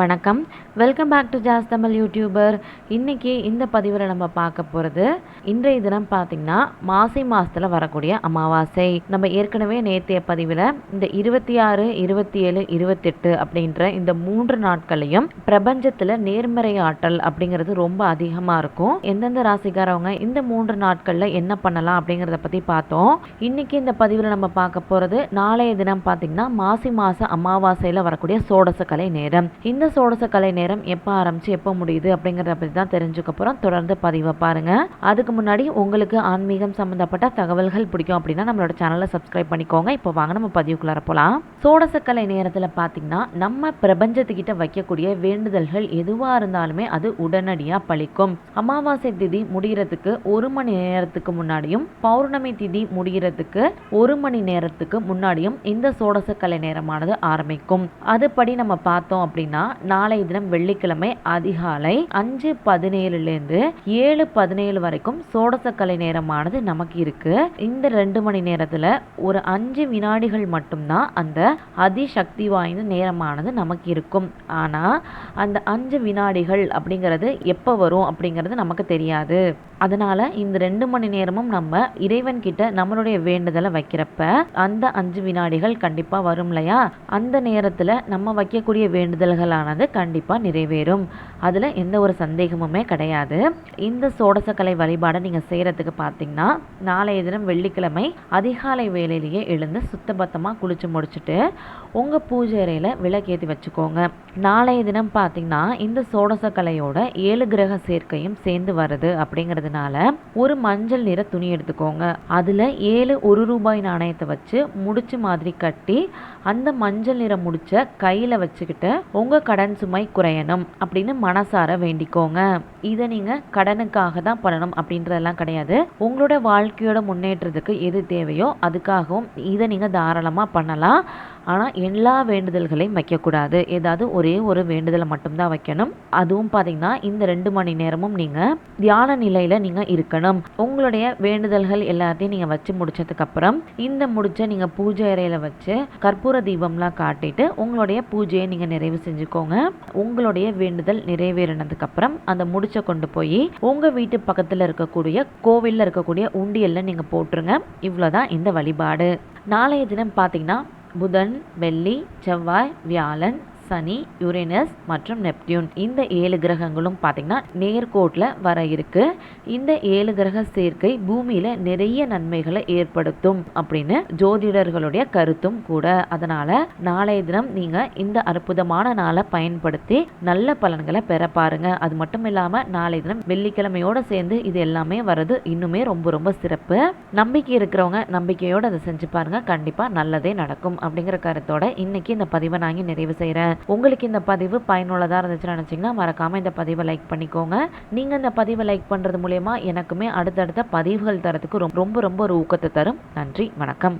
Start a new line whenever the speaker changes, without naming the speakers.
வணக்கம். Welcome back to Jass Tamil YouTuber. இன்றைக்கி இந்த பதிவில் நம்ம பார்க்க போகிறது, இன்றைய தினம் பார்த்திங்கன்னா மாசி மாதத்தில் வரக்கூடிய அமாவாசை. நம்ம ஏற்கனவே நேற்றைய பதிவில் இந்த 26, 27, 28 அப்படின்ற இந்த 3 நாட்களையும் பிரபஞ்சத்தில் நேர்மறை ஆற்றல் அப்படிங்கிறது ரொம்ப அதிகமாக இருக்கும். எந்தெந்த ராசிக்காரவங்க இந்த 3 நாட்களில் என்ன பண்ணலாம் அப்படிங்கிறத பற்றி பார்த்தோம். இன்றைக்கி இந்த பதிவில் நம்ம பார்க்க போகிறது, நாளைய தினம் பார்த்திங்கன்னா மாசி மாத அமாவாசையில் வரக்கூடிய சோடசக்கலை நேரம். இந்த சோடசக்கலை நேரம் எப்போ ஆரம்பிச்சு எப்போ முடியுது அப்படிங்கிறத பற்றி தான் தெரிஞ்சுக்க போகிறோம். தொடர்ந்து பதிவை பாருங்கள். அதுக்கு முன்னாடி உங்களுக்கு ஆன்மீகம் சம்மந்தப்பட்ட தகவல்கள் பிடிக்கும் அப்படின்னா நம்மளோட சேனலை சப்ஸ்கிரைப் பண்ணிக்கோங்க. இப்போ வாங்க நம்ம பதிவுக்குள்ளார போகலாம். சோடசக்கலை நேரத்தில் பார்த்திங்கன்னா நம்ம பிரபஞ்சத்துக்கிட்ட வைக்கக்கூடிய வேண்டுதல்கள் எதுவாக இருந்தாலுமே அது உடனடியாக பலிக்கும். அமாவாசை திதி முடிகிறதுக்கு 1 மணி நேரத்துக்கு முன்னாடியும் பௌர்ணமி திதி முடிகிறதுக்கு 1 மணி நேரத்துக்கு முன்னாடியும் இந்த சோடசக்கலை நேரமானது ஆரம்பிக்கும். அதுபடி நம்ம பார்த்தோம் அப்படின்னா நாளைய தினம் வெள்ளிக்கிழமை அதிகாலை 5:17 7:17 வரைக்கும் சோடசக்கலை நேரமானது நமக்கு இருக்கு. இந்த 2 மணி நேரத்துல ஒரு 5 வினாடிகள் மட்டும்தான் அந்த அதிசக்தி வாய்ந்த நேரமானது நமக்கு இருக்கும். ஆனா அந்த 5 வினாடிகள் அப்படிங்கிறது எப்போ வரும் அப்படிங்கிறது நமக்கு தெரியாது. அதனால இந்த 2 மணி நேரமும் நம்ம இறைவன் கிட்ட நம்மளுடைய வேண்டுதலை வைக்கிறப்ப அந்த 5 வினாடிகள் கண்டிப்பா வரும் இல்லையா? அந்த நேரத்துல நம்ம வைக்கக்கூடிய வேண்டுதல்களானது கண்டிப்பா நிறைவேறும். அதுல எந்த ஒரு சந்தேகமுமே கிடையாது. இந்த சோடசக்கலை வழிபாடை நீங்க செய்யறதுக்கு பார்த்தீங்கன்னா நாளைய தினம் வெள்ளிக்கிழமை அதிகாலை வேளையிலேயே எழுந்து சுத்தபத்தமா குளிச்சு முடிச்சுட்டு உங்க பூஜை அறையில விளக்கேற்றி வச்சுக்கோங்க. நாளைய தினம் பார்த்தீங்கன்னா இந்த சோடசக்கலையோட 7 கிரக சேர்க்கையும் சேர்ந்து வருது அப்படிங்கிறதுனால ஒரு மஞ்சள் நிற துணி எடுத்துக்கோங்க. அதுல 7 1 ரூபாய் நாணயத்தை வச்சு முடிச்சு மாதிரி கட்டி அந்த மஞ்சள் நிற முடிச்ச கையில வச்சுக்கிட்டு உங்க கடன் சுமை குறையணும் அப்படின்னு மனசார வேண்டிக்கோங்க. இதை நீங்க கடனுக்காக தான் பண்ணணும் அப்படின்றதெல்லாம் கிடையாது. உங்களோட வாழ்க்கையோட முன்னேற்றத்துக்கு எது தேவையோ அதுக்காகவும் இதை நீங்க தாராளமா பண்ணலாம். ஆனால் எல்லா வேண்டுதல்களையும் வைக்கக்கூடாது. ஏதாவது ஒரே ஒரு வேண்டுதலை மட்டும்தான் வைக்கணும். அதுவும் பார்த்தீங்கன்னா இந்த 2 மணி நேரமும் நீங்கள் தியான நிலையில் நீங்கள் இருக்கணும். உங்களுடைய வேண்டுதல்கள் எல்லாத்தையும் நீங்கள் வச்சு முடிச்சதுக்கப்புறம் இந்த முடிச்ச நீங்கள் பூஜை அறையில் வச்சு கற்பூர தீபம்லாம் காட்டிட்டு உங்களுடைய பூஜையை நீங்கள் நிறைவு செஞ்சுக்கோங்க. உங்களுடைய வேண்டுதல் நிறைவேறினதுக்கப்புறம் அந்த முடிச்ச கொண்டு போய் உங்கள் வீட்டு பக்கத்தில் இருக்கக்கூடிய கோவிலில் இருக்கக்கூடிய உண்டியலில் நீங்கள் போட்டுருங்க. இவ்வளோதான் இந்த வழிபாடு. நாளைய தினம் பார்த்தீங்கன்னா புதன், வெள்ளி, செவ்வாய், வியாழன், சனி, யுரேனஸ் மற்றும் நெப்டியூன் இந்த 7 கிரகங்களும் பார்த்தீங்கன்னா நேர்கோட்டில் வர இருக்கு. இந்த 7 கிரக சேர்க்கை பூமியில நிறைய நன்மைகளை ஏற்படுத்தும் அப்படின்னு ஜோதிடர்களுடைய கருத்தும் கூட. அதனால நாளைய தினம் நீங்க இந்த அற்புதமான நாளை பயன்படுத்தி நல்ல பலன்களை பெற பாருங்க. அது மட்டும் இல்லாம நாளைய தினம் வெள்ளிக்கிழமையோட சேர்ந்து இது எல்லாமே வர்றது இன்னுமே ரொம்ப ரொம்ப சிறப்பு. நம்பிக்கை இருக்கிறவங்க நம்பிக்கையோட அதை செஞ்சு பாருங்க. கண்டிப்பா நல்லதே நடக்கும் அப்படிங்கிற கருத்தோட இன்னைக்கு இந்த பதிவை நான் நிறைவு செய்யறேன். உங்களுக்கு இந்த பதிவு பயனுள்ளதாக இருந்துச்சுன்னு நினச்சிங்கன்னா மறக்காமல் இந்த பதிவை லைக் பண்ணிக்கோங்க. நீங்கள் இந்த பதிவை லைக் பண்ணுறது மூலமா எனக்குமே அடுத்தடுத்த பதிவுகள் தரத்துக்கு ரொம்ப ரொம்ப ஒரு ஊக்கத்தை தரும். நன்றி, வணக்கம்.